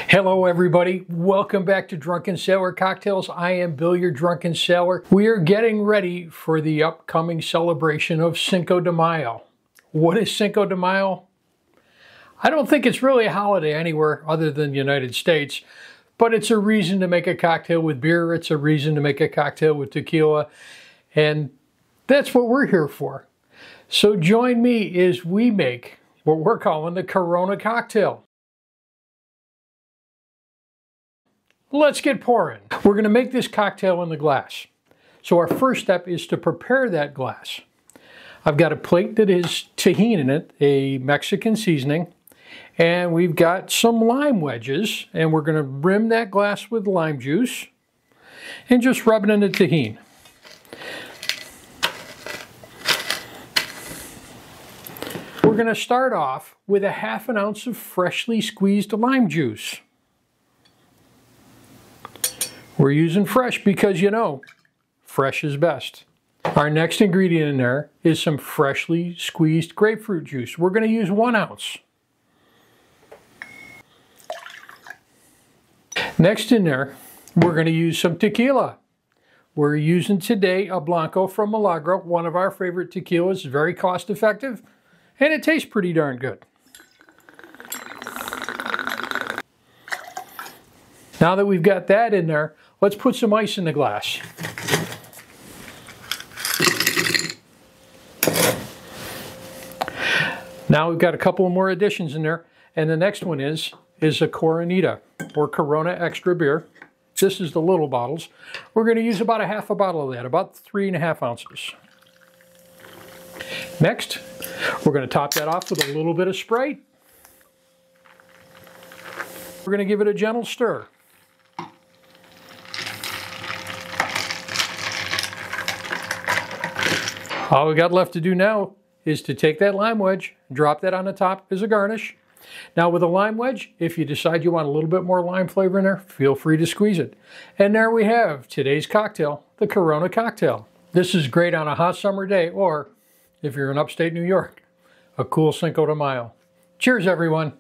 Hello everybody, welcome back to Drunken Sailor Cocktails. I am Bill, your Drunken Sailor. We are getting ready for the upcoming celebration of Cinco de Mayo. What is Cinco de Mayo? I don't think it's really a holiday anywhere other than the United States, but it's a reason to make a cocktail with beer, it's a reason to make a cocktail with tequila, and that's what we're here for. So join me as we make what we're calling the Corona cocktail. Let's get pouring. We're going to make this cocktail in the glass. So our first step is to prepare that glass. I've got a plate that has Tajin in it, a Mexican seasoning, and we've got some lime wedges, and we're going to rim that glass with lime juice and just rub it in the Tajin. We're going to start off with a ½ ounce of freshly squeezed lime juice. We're using fresh because, you know, fresh is best. Our next ingredient in there is some freshly squeezed grapefruit juice. We're going to use 1 ounce. Next in there, we're going to use some tequila. We're using today a blanco from Milagro, one of our favorite tequilas. Very cost effective, and it tastes pretty darn good. Now that we've got that in there, let's put some ice in the glass. Now we've got a couple more additions in there, and the next one is a Coronita, or Corona Extra beer. This is the little bottles. We're going to use about ½ bottle of that, about 3½ ounces. Next, we're going to top that off with a little bit of Sprite. We're going to give it a gentle stir. All we got left to do now is to take that lime wedge, drop that on the top as a garnish. Now with a lime wedge, if you decide you want a little bit more lime flavor in there, feel free to squeeze it. And there we have today's cocktail, the Corona cocktail. This is great on a hot summer day, or if you're in upstate New York, a cool Cinco de Mayo. Cheers everyone.